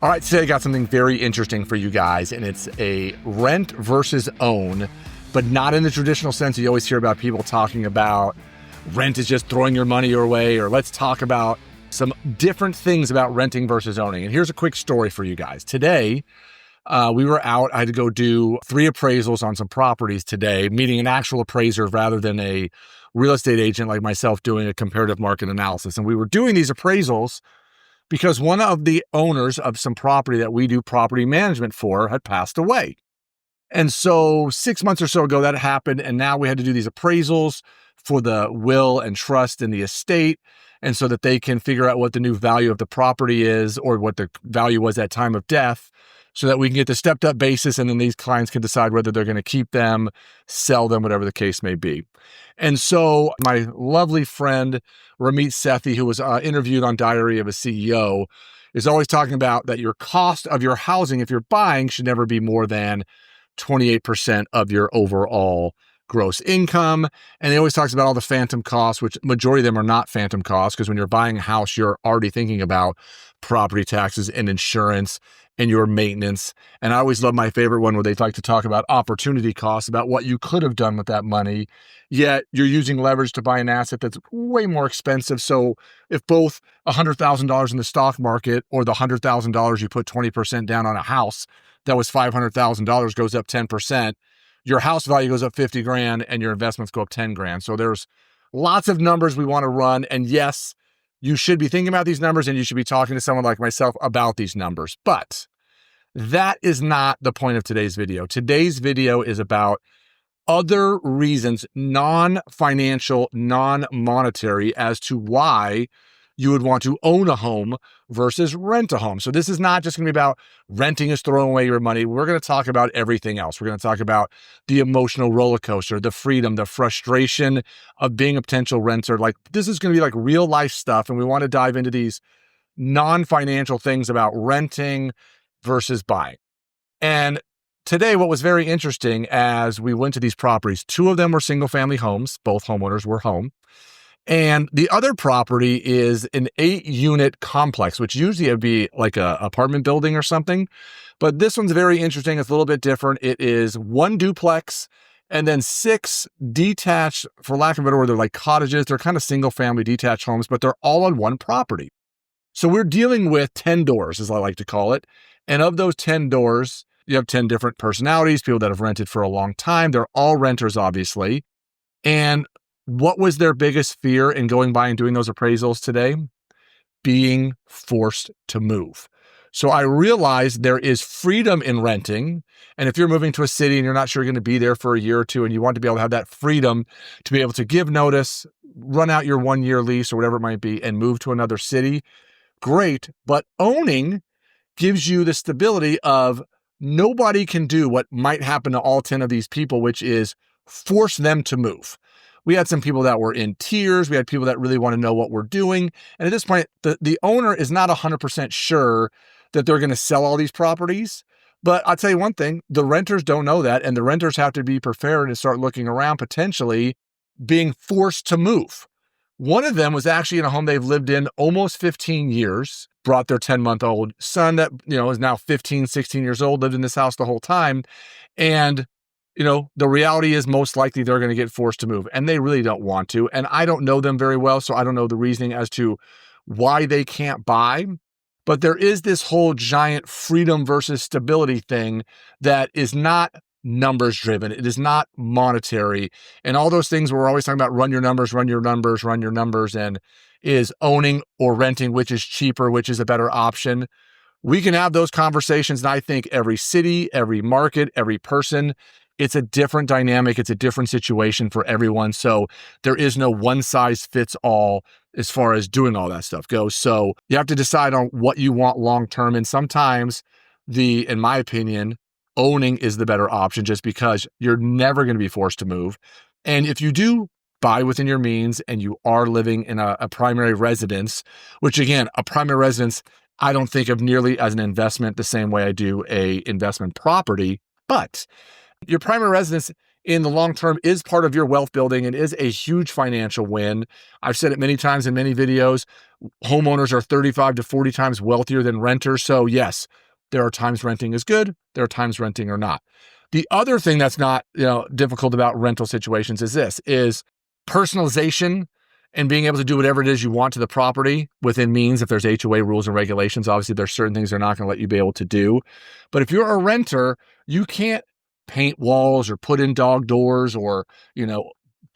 All right, today I got something very interesting for you guys, and it's a rent versus own, but not in the traditional sense you always hear about people talking about rent is just throwing your money your way, or let's talk about some different things about renting versus owning. And here's a quick story for you guys. Today, we were out. I had to go do 3 appraisals on some properties today, meeting an actual appraiser rather than a real estate agent like myself doing a comparative market analysis. And we were doing these appraisals because one of the owners of some property that we do property management for had passed away. And so 6 months or so ago that happened, and now we had to do these appraisals for the will and trust in the estate, and so that they can figure out what the new value of the property is or what the value was at time of death, so that we can get the stepped up basis, and then these clients can decide whether they're going to keep them, sell them, whatever the case may be. And so my lovely friend, Ramit Sethi, who was interviewed on Diary of a CEO, is always talking about that your cost of your housing, if you're buying, should never be more than 28% of your overall gross income. And he always talks about all the phantom costs, which majority of them are not phantom costs, because when you're buying a house, you're already thinking about property taxes and insurance and your maintenance. And I always love my favorite one where they like to talk about opportunity costs, about what you could have done with that money, yet you're using leverage to buy an asset that's way more expensive. So if both $100,000 in the stock market or the $100,000 you put 20% down on a house that was $500,000 goes up 10%, your house value goes up 50 grand and your investments go up 10 grand. So there's lots of numbers we want to run. And yes, you should be thinking about these numbers and you should be talking to someone like myself about these numbers. But that is not the point of today's video. Today's video is about other reasons, non-financial, non-monetary, as to why you would want to own a home versus rent a home. So this is not just going to be about renting is throwing away your money. We're going to talk about everything else. We're going to talk about the emotional roller coaster, the freedom, the frustration of being a potential renter. Like, this is going to be like real life stuff. And we want to dive into these non-financial things about renting versus buying. And today, what was very interesting as we went to these properties, 2 of them were single family homes. Both homeowners were home. And the other property is an 8-unit complex, which usually would be like a apartment building or something. But this one's very interesting. It's a little bit different. It is 1 duplex and then 6 detached, for lack of a better word, they're like cottages. They're kind of single family detached homes, but they're all on one property. So we're dealing with 10 doors, as I like to call it. And of those 10 doors, you have 10 different personalities, people that have rented for a long time. They're all renters, obviously. And what was their biggest fear in going by and doing those appraisals today? Being forced to move. So I realized there is freedom in renting. And if you're moving to a city and you're not sure you're going to be there for a year or 2, and you want to be able to have that freedom to be able to give notice, run out your 1-year lease or whatever it might be, and move to another city, great. But owning gives you the stability of nobody can do what might happen to all 10 of these people, which is force them to move. We had some people that were in tears. We had people that really want to know what we're doing. And at this point, the owner is not 100% sure that they're going to sell all these properties. But I'll tell you one thing, the renters don't know that. And the renters have to be prepared and start looking around, potentially being forced to move. One of them was actually in a home they've lived in almost 15 years, brought their 10-month-old son that, is now 15, 16 years old, lived in this house the whole time. And the reality is most likely they're going to get forced to move, and they really don't want to. And I don't know them very well, so I don't know the reasoning as to why they can't buy. But there is this whole giant freedom versus stability thing that is not numbers driven. It is not monetary. And all those things we're always talking about, run your numbers, run your numbers, run your numbers, and is owning or renting, which is cheaper, which is a better option. We can have those conversations. And I think every city, every market, every person, it's a different dynamic. It's a different situation for everyone. So there is no one size fits all as far as doing all that stuff goes. So you have to decide on what you want long-term. And sometimes in my opinion, owning is the better option, just because you're never going to be forced to move. And if you do buy within your means and you are living in a primary residence, which again, a primary residence, I don't think of nearly as an investment the same way I do a investment property, but your primary residence in the long term is part of your wealth building and is a huge financial win. I've said it many times in many videos. Homeowners are 35 to 40 times wealthier than renters. So yes, there are times renting is good. There are times renting are not. The other thing that's not, difficult about rental situations is personalization and being able to do whatever it is you want to the property within means. If there's HOA rules and regulations, obviously there's certain things they're not going to let you be able to do. But if you're a renter, you can't paint walls or put in dog doors or,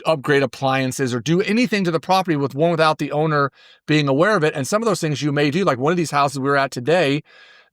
upgrade appliances or do anything to the property without the owner being aware of it. And some of those things you may do, like one of these houses we were at today,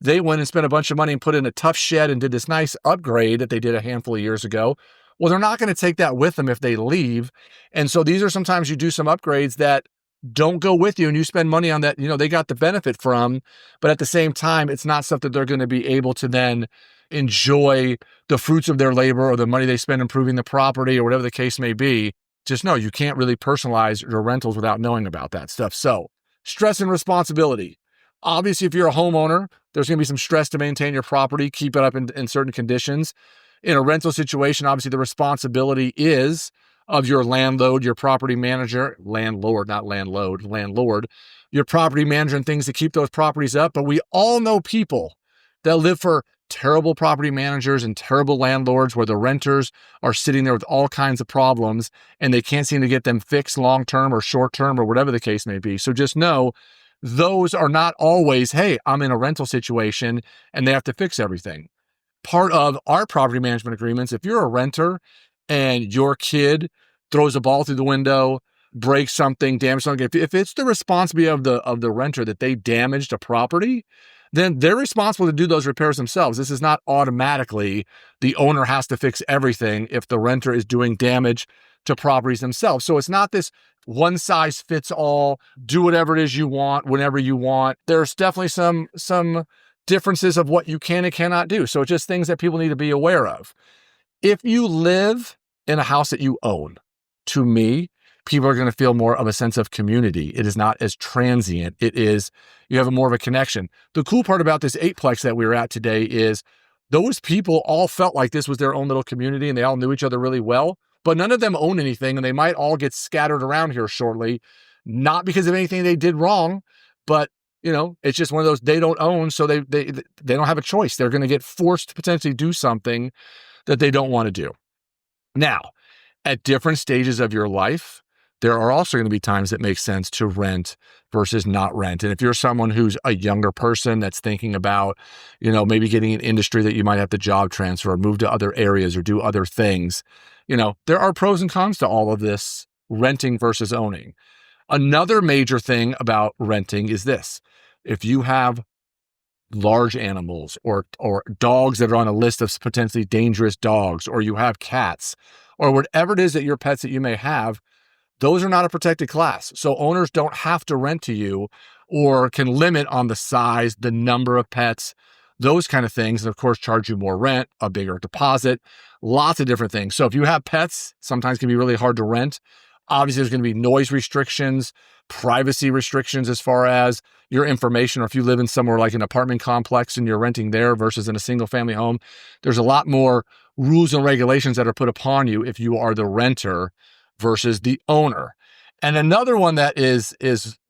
they went and spent a bunch of money and put in a tough shed and did this nice upgrade that they did a handful of years ago. Well, they're not going to take that with them if they leave. And so these are sometimes you do some upgrades that don't go with you and you spend money on that, they got the benefit from, but at the same time, it's not stuff that they're going to be able to then enjoy the fruits of their labor or the money they spend improving the property or whatever the case may be. Just know you can't really personalize your rentals without knowing about that stuff. So stress and responsibility. Obviously, if you're a homeowner, there's going to be some stress to maintain your property, keep it up in certain conditions. In a rental situation, obviously the responsibility is of your landlord, your property manager, landlord, your property manager and things to keep those properties up. But we all know people that live for terrible property managers and terrible landlords where the renters are sitting there with all kinds of problems and they can't seem to get them fixed long-term or short-term or whatever the case may be. So just know those are not always, hey, I'm in a rental situation and they have to fix everything. Part of our property management agreements, if you're a renter and your kid throws a ball through the window, breaks something, damages something, if it's the responsibility of the renter that they damaged a property, then they're responsible to do those repairs themselves. This is not automatically the owner has to fix everything if the renter is doing damage to properties themselves. So it's not this one size fits all, do whatever it is you want, whenever you want. There's definitely some differences of what you can and cannot do. So it's just things that people need to be aware of. If you live in a house that you own, to me, people are going to feel more of a sense of community. It is not as transient. You have more of a connection. The cool part about this 8-plex that we were at today is those people all felt like this was their own little community and they all knew each other really well, but none of them own anything and they might all get scattered around here shortly, not because of anything they did wrong, but it's just one of those they don't own, so they don't have a choice. They're going to get forced to potentially do something that they don't want to do. Now, at different stages of your life, there are also going to be times that make sense to rent versus not rent. And if you're someone who's a younger person that's thinking about, maybe getting an industry that you might have to job transfer or move to other areas or do other things, there are pros and cons to all of this renting versus owning. Another major thing about renting is this. If you have large animals or dogs that are on a list of potentially dangerous dogs, or you have cats, or whatever it is that your pets that you may have, those are not a protected class. So owners don't have to rent to you or can limit on the size, the number of pets, those kind of things. And of course, charge you more rent, a bigger deposit, lots of different things. So if you have pets, sometimes it can be really hard to rent. Obviously, there's going to be noise restrictions, privacy restrictions as far as your information, or if you live in somewhere like an apartment complex and you're renting there versus in a single family home, there's a lot more rules and regulations that are put upon you if you are the renter versus the owner. And another one that is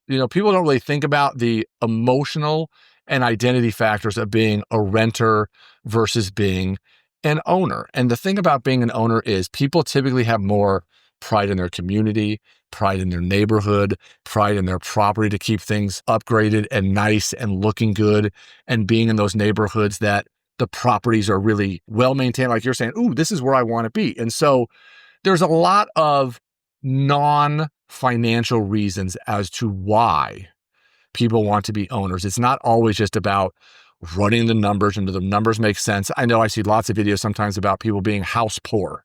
people don't really think about the emotional and identity factors of being a renter versus being an owner. And the thing about being an owner is people typically have more pride in their community, pride in their neighborhood, pride in their property to keep things upgraded and nice and looking good, and being in those neighborhoods that the properties are really well maintained. Like you're saying, ooh, this is where I want to be. And so there's a lot of non-financial reasons as to why people want to be owners. It's not always just about running the numbers and do the numbers make sense. I know I see lots of videos sometimes about people being house poor.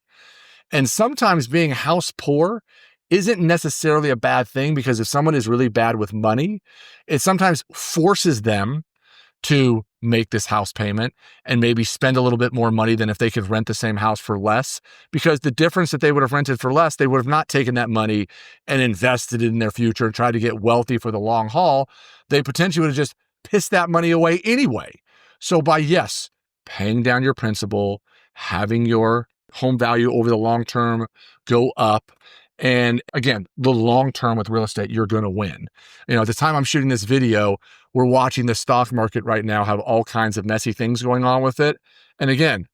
And sometimes being house poor isn't necessarily a bad thing, because if someone is really bad with money, it sometimes forces them to make this house payment and maybe spend a little bit more money than if they could rent the same house for less, because the difference that they would have rented for less, they would have not taken that money and invested it in their future and tried to get wealthy for the long haul. They potentially would have just pissed that money away anyway. So by, yes, paying down your principal, having your home value over the long term go up. And again, the long term with real estate, you're going to win. At the time I'm shooting this video, we're watching the stock market right now have all kinds of messy things going on with it. And again,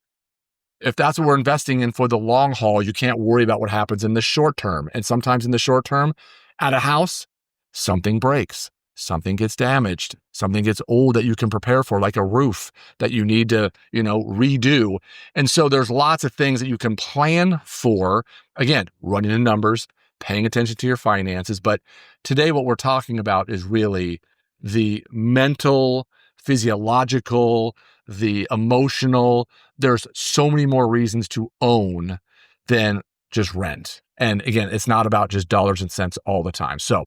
if that's what we're investing in for the long haul, you can't worry about what happens in the short term. And sometimes in the short term, at a house, something breaks, something gets damaged, something gets old that you can prepare for, like a roof that you need to, redo. And so there's lots of things that you can plan for. Again, running the numbers, paying attention to your finances. But today, what we're talking about is really the mental, physiological, the emotional. There's so many more reasons to own than just rent. And again, it's not about just dollars and cents all the time. So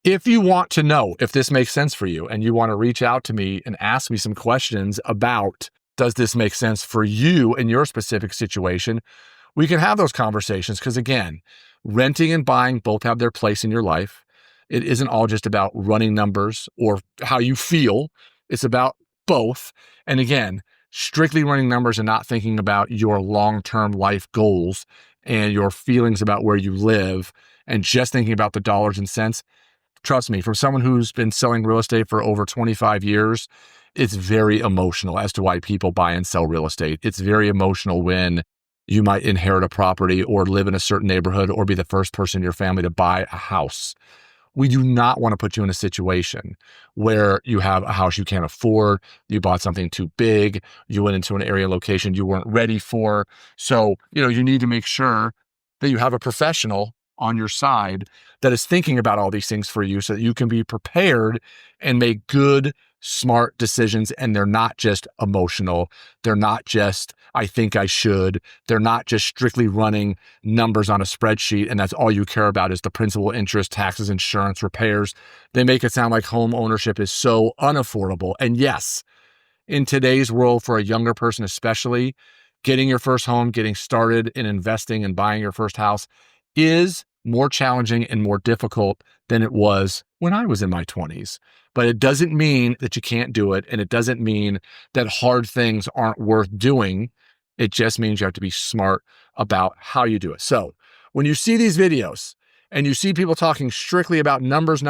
if you want to know if this makes sense for you and you want to reach out to me and ask me some questions about, does this make sense for you in your specific situation, we can have those conversations. Because again, renting and buying both have their place in your life. It isn't all just about running numbers or how you feel. It's about both. And again, strictly running numbers and not thinking about your long-term life goals and your feelings about where you live and just thinking about the dollars and cents. Trust me, from someone who's been selling real estate for over 25 years, it's very emotional as to why people buy and sell real estate. It's very emotional when you might inherit a property or live in a certain neighborhood or be the first person in your family to buy a house. We do not want to put you in a situation where you have a house you can't afford, you bought something too big, you went into an area location you weren't ready for. So, you need to make sure that you have a professional on your side that is thinking about all these things for you so that you can be prepared and make good, smart decisions. And they're not just emotional. They're not just, I think I should. They're not just strictly running numbers on a spreadsheet. And that's all you care about is the principal, interest, taxes, insurance, repairs. They make it sound like home ownership is so unaffordable. And yes, in today's world, for a younger person especially, getting your first home, getting started in investing and buying your first house is more challenging and more difficult than it was when I was in my 20s. But it doesn't mean that you can't do it. And it doesn't mean that hard things aren't worth doing. It just means you have to be smart about how you do it. So when you see these videos and you see people talking strictly about numbers,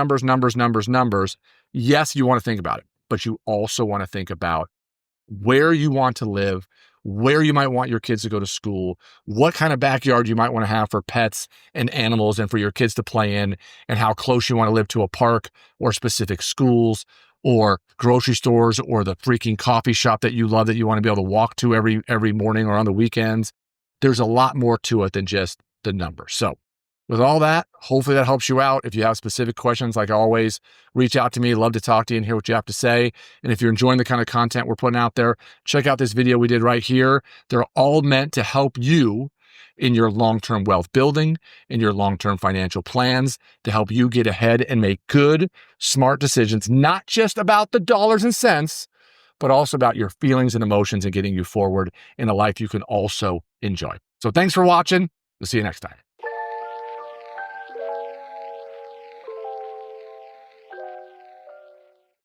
yes, you want to think about it, but you also want to think about where you want to live, where you might want your kids to go to school, what kind of backyard you might want to have for pets and animals and for your kids to play in, and how close you want to live to a park or specific schools or grocery stores or the freaking coffee shop that you love that you want to be able to walk to every morning or on the weekends. There's a lot more to it than just the number. So with all that, hopefully that helps you out. If you have specific questions, like always, reach out to me. Love to talk to you and hear what you have to say. And if you're enjoying the kind of content we're putting out there, check out this video we did right here. They're all meant to help you in your long-term wealth building, in your long-term financial plans, to help you get ahead and make good, smart decisions, not just about the dollars and cents, but also about your feelings and emotions and getting you forward in a life you can also enjoy. So thanks for watching. We'll see you next time.